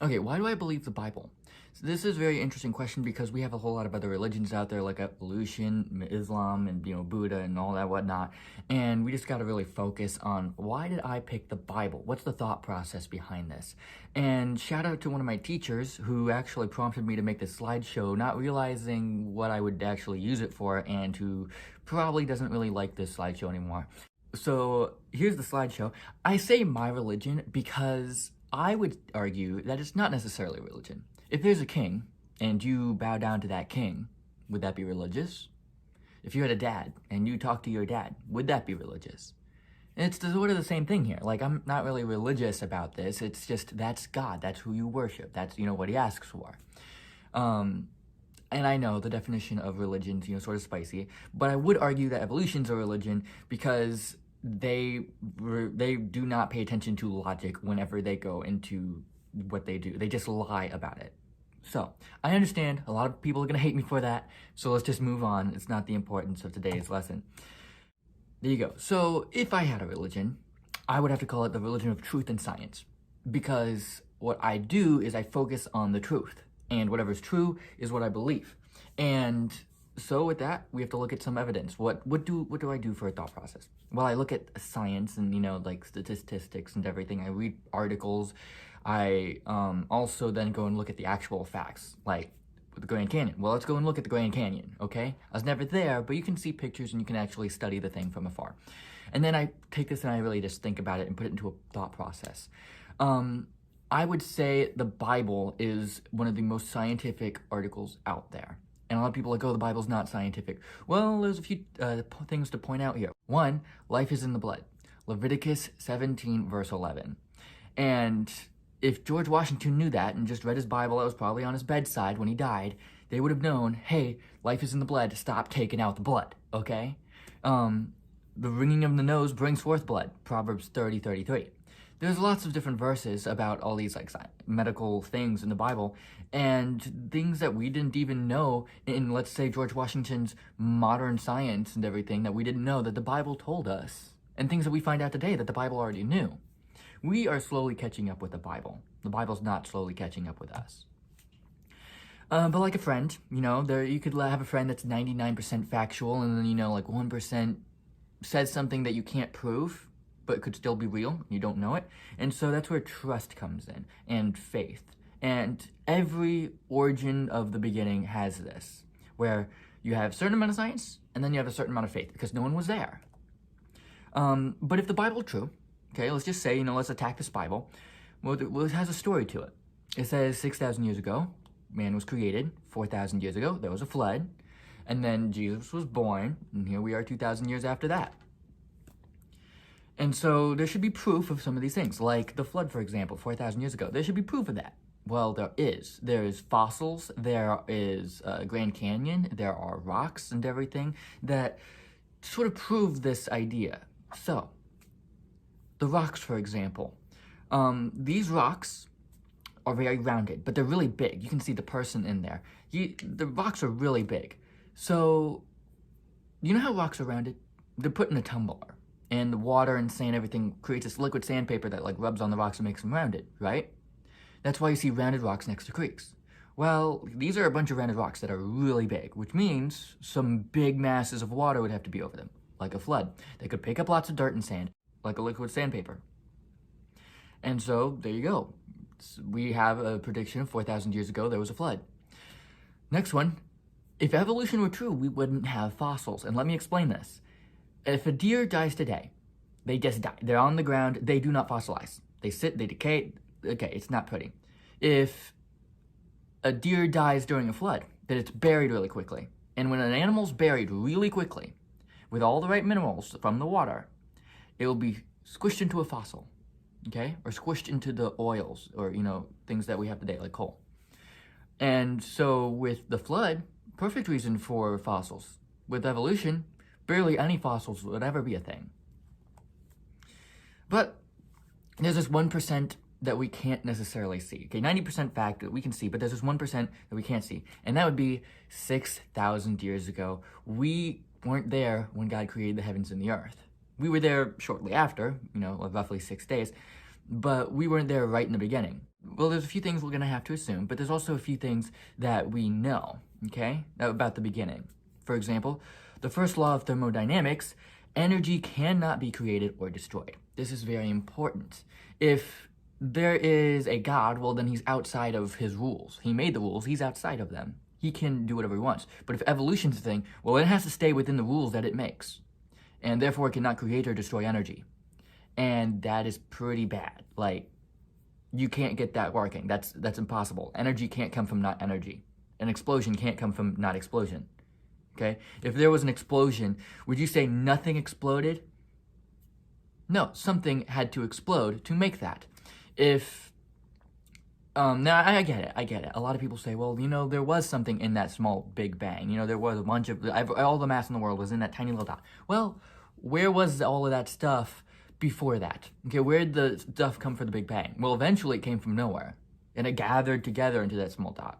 Okay, why do I believe the Bible? So this is a very interesting question because we have a whole lot of other religions out there like evolution, Islam, and Buddha and all that whatnot. And we just got to really focus on why did I pick the Bible? What's the thought process behind this? And shout out to one of my teachers who actually prompted me to make this slideshow, not realizing what I would actually use it for, and who probably doesn't really like this slideshow anymore. So here's the slideshow. I say my religion because I would argue that it's not necessarily religion. If there's a king and you bow down to that king, would that be religious? If you had a dad and you talk to your dad, would that be religious? It's sort of the same thing here. Like, I'm not really religious about this. It's just, that's God. That's who you worship. That's, what he asks for. And I know the definition of religion's, sort of spicy, but I would argue that evolution's a religion because they do not pay attention to logic whenever they go into what they do. They just lie about it. So, I understand a lot of people are going to hate me for that, so let's just move on. It's not the importance of today's lesson. There you go. So, if I had a religion, I would have to call it the religion of truth and science, because what I do is I focus on the truth, and whatever's true is what I believe. And so with that, we have to look at some evidence. What do I do for a thought process? Well, I look at science and, like statistics and everything. I read articles. I also then go and look at the actual facts, like the Grand Canyon. Well, let's go and look at the Grand Canyon, okay? I was never there, but you can see pictures and you can actually study the thing from afar. And then I take this and I really just think about it and put it into a thought process. I would say the Bible is one of the most scientific articles out there. And a lot of people are like, oh, the Bible's not scientific. Well, there's a few things to point out here. One, life is in the blood. Leviticus 17, verse 11. And if George Washington knew that and just read his Bible that was probably on his bedside when he died, they would have known, hey, life is in the blood, stop taking out the blood, okay? The wringing of the nose brings forth blood, Proverbs 30:33. There's lots of different verses about all these like medical things in the Bible and things that we didn't even know in, let's say, George Washington's modern science and everything that we didn't know that the Bible told us, and things that we find out today that the Bible already knew. We are slowly catching up with the Bible. The Bible's not slowly catching up with us. But like a friend, you could have a friend that's 99% factual and then, like 1% says something that you can't prove, but it could still be real. You don't know it. And so that's where trust comes in, and faith. And every origin of the beginning has this, where you have a certain amount of science, and then you have a certain amount of faith, because no one was there. But if the Bible's true, okay, let's just say, let's attack this Bible. Well, it has a story to it. It says 6,000 years ago, man was created. 4,000 years ago, there was a flood. And then Jesus was born, and here we are 2,000 years after that. And so there should be proof of some of these things, like the flood, for example, 4,000 years ago. There should be proof of that. Well, there is. There is fossils, there is Grand Canyon, there are rocks and everything that sort of prove this idea. So, the rocks, for example. These rocks are very rounded, but they're really big. You can see the person in there. The rocks are really big. So, you know how rocks are rounded? They're put in a tumbler. And the water and sand, everything creates this liquid sandpaper that like rubs on the rocks and makes them rounded, right? That's why you see rounded rocks next to creeks. Well, these are a bunch of rounded rocks that are really big, which means some big masses of water would have to be over them, like a flood. They could pick up lots of dirt and sand, like a liquid sandpaper. And so, there you go. We have a prediction of 4,000 years ago there was a flood. Next one, if evolution were true, we wouldn't have fossils. And let me explain this. If a deer dies today, they just die. They're on the ground. They do not fossilize. They sit, they decay. Okay, it's not pretty. If a deer dies during a flood, then it's buried really quickly. And when an animal's buried really quickly, with all the right minerals from the water, it will be squished into a fossil, okay? Or squished into the oils or, things that we have today, like coal. And so with the flood, perfect reason for fossils. With evolution, barely any fossils would ever be a thing. But there's this 1% that we can't necessarily see. Okay, 90% fact that we can see, but there's this 1% that we can't see. And that would be 6,000 years ago. We weren't there when God created the heavens and the earth. We were there shortly after, roughly 6 days, but we weren't there right in the beginning. Well, there's a few things we're going to have to assume, but there's also a few things that we know, okay, about the beginning. For example, the first law of thermodynamics, energy cannot be created or destroyed. This is very important. If there is a God, well, then he's outside of his rules. He made the rules, he's outside of them. He can do whatever he wants. But if evolution's a thing, well, it has to stay within the rules that it makes. And therefore, it cannot create or destroy energy. And that is pretty bad. Like, you can't get that working. That's impossible. Energy can't come from not energy. An explosion can't come from not explosion. Okay? If there was an explosion, would you say nothing exploded? No, something had to explode to make that. If now I get it. A lot of people say, well, there was something in that small Big Bang. There was a bunch of all the mass in the world was in that tiny little dot. Well, where was all of that stuff before that? Okay, where did the stuff come from the Big Bang? Well, eventually it came from nowhere, and it gathered together into that small dot.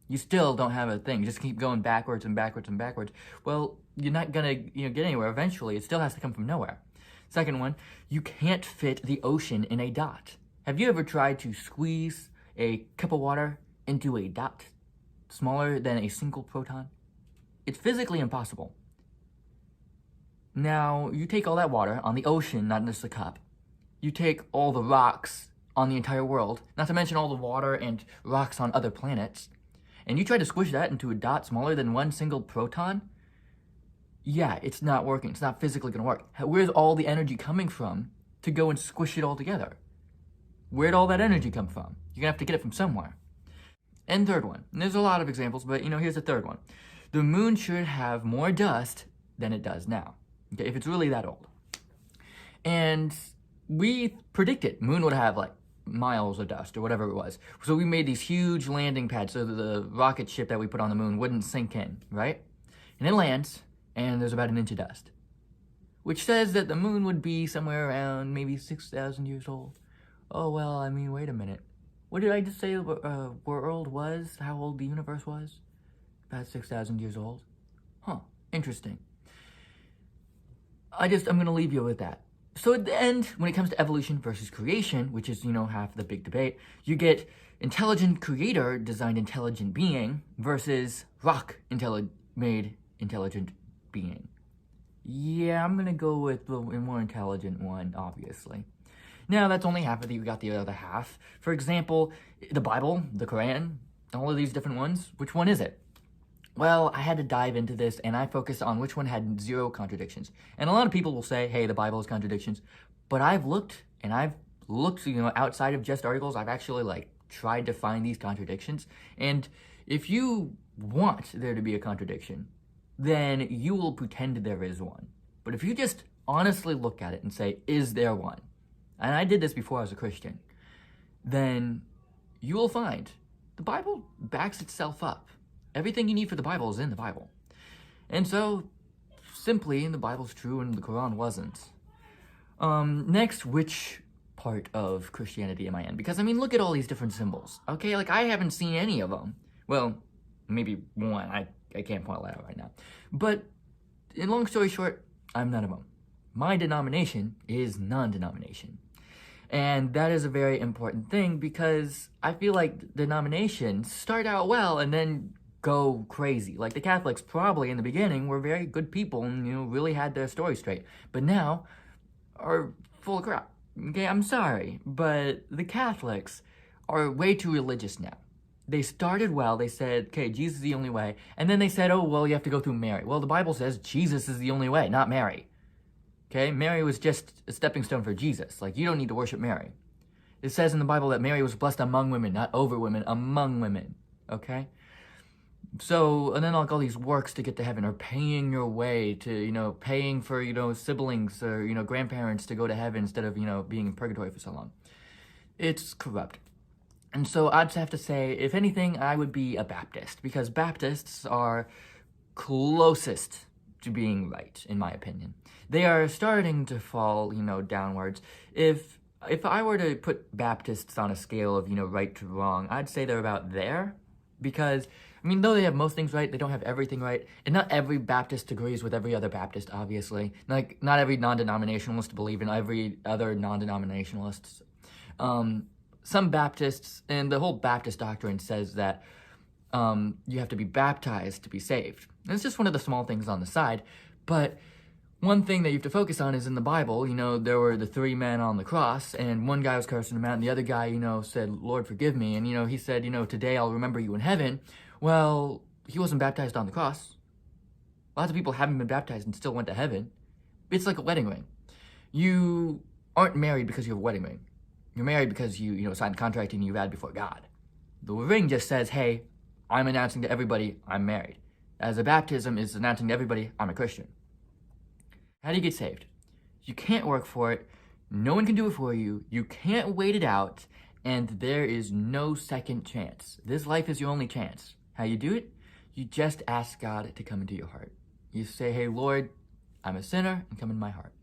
You still don't have a thing. Just keep going backwards and backwards and backwards. Well, you're not gonna get anywhere. Eventually, it still has to come from nowhere. Second one, you can't fit the ocean in a dot. Have you ever tried to squeeze a cup of water into a dot smaller than a single proton? It's physically impossible. Now, you take all that water on the ocean, not just a cup. You take all the rocks on the entire world, not to mention all the water and rocks on other planets, and you try to squish that into a dot smaller than one single proton? Yeah, it's not working. It's not physically going to work. Where's all the energy coming from to go and squish it all together? Where'd all that energy come from? You're going to have to get it from somewhere. And third one, and there's a lot of examples, but here's the third one. The moon should have more dust than it does now. Okay, if it's really that old. And we predicted moon would have like miles of dust or whatever it was. So we made these huge landing pads so that the rocket ship that we put on the moon wouldn't sink in, right? And it lands, and there's about an inch of dust, which says that the moon would be somewhere around maybe 6,000 years old. Oh, well, wait a minute. What did I just say the world was? How old the universe was? About 6,000 years old. Huh, interesting. I'm going to leave you with that. So at the end, when it comes to evolution versus creation, which is, half the big debate, you get intelligent creator designed intelligent being versus rock made intelligent being. Yeah, I'm going to go with the more intelligent one, obviously. Now, that's only half of it. We got the other half. For example, the Bible, the Quran, all of these different ones. Which one is it? Well, I had to dive into this, and I focused on which one had zero contradictions. And a lot of people will say, hey, the Bible has contradictions. But I've looked outside of just articles. I've actually, tried to find these contradictions. And if you want there to be a contradiction, then you will pretend there is one. But if you just honestly look at it and say, is there one? And I did this before I was a Christian. Then you will find the Bible backs itself up. Everything you need for the Bible is in the Bible. And so, simply, the Bible's true and the Quran wasn't. Next, which part of Christianity am I in? Because, look at all these different symbols. Okay, I haven't seen any of them. Well, maybe one. I can't point that out right now. But, in long story short, I'm none of them. My denomination is non-denomination. And that is a very important thing because I feel like denominations start out well and then go crazy. Like the Catholics probably in the beginning were very good people and really had their story straight, but now are full of crap. Okay, I'm sorry, but the Catholics are way too religious now. They started well, they said, okay, Jesus is the only way, and then they said, oh, well, you have to go through Mary. Well, the Bible says Jesus is the only way, not Mary. Okay, Mary was just a stepping stone for Jesus. You don't need to worship Mary. It says in the Bible that Mary was blessed among women, not over women, among women. Okay? So, and then all these works to get to heaven, or paying your way to, paying for, siblings or, grandparents to go to heaven instead of, being in purgatory for so long. It's corrupt. And so I'd have to say, if anything, I would be a Baptist, because Baptists are closest to being right, in my opinion. They are starting to fall, downwards. If I were to put Baptists on a scale of, right to wrong, I'd say they're about there. Because, though they have most things right, they don't have everything right. And not every Baptist agrees with every other Baptist, obviously. Not every non-denominationalist believe in every other non-denominationalist. some Baptists, and the whole Baptist doctrine says that you have to be baptized to be saved. And it's just one of the small things on the side, but one thing that you have to focus on is in the Bible, there were the 3 men on the cross, and one guy was cursing him out, and the other guy, said, Lord, forgive me. And, he said, today I'll remember you in heaven. Well, he wasn't baptized on the cross. Lots of people haven't been baptized and still went to heaven. It's like a wedding ring. You aren't married because you have a wedding ring. You're married because you signed a contract and you vowed before God. The ring just says, hey, I'm announcing to everybody I'm married. As a baptism is announcing to everybody I'm a Christian. How do you get saved? You can't work for it. No one can do it for you. You can't wait it out. And there is no second chance. This life is your only chance. How you do it? You just ask God to come into your heart. You say, hey, Lord, I'm a sinner, and come in my heart.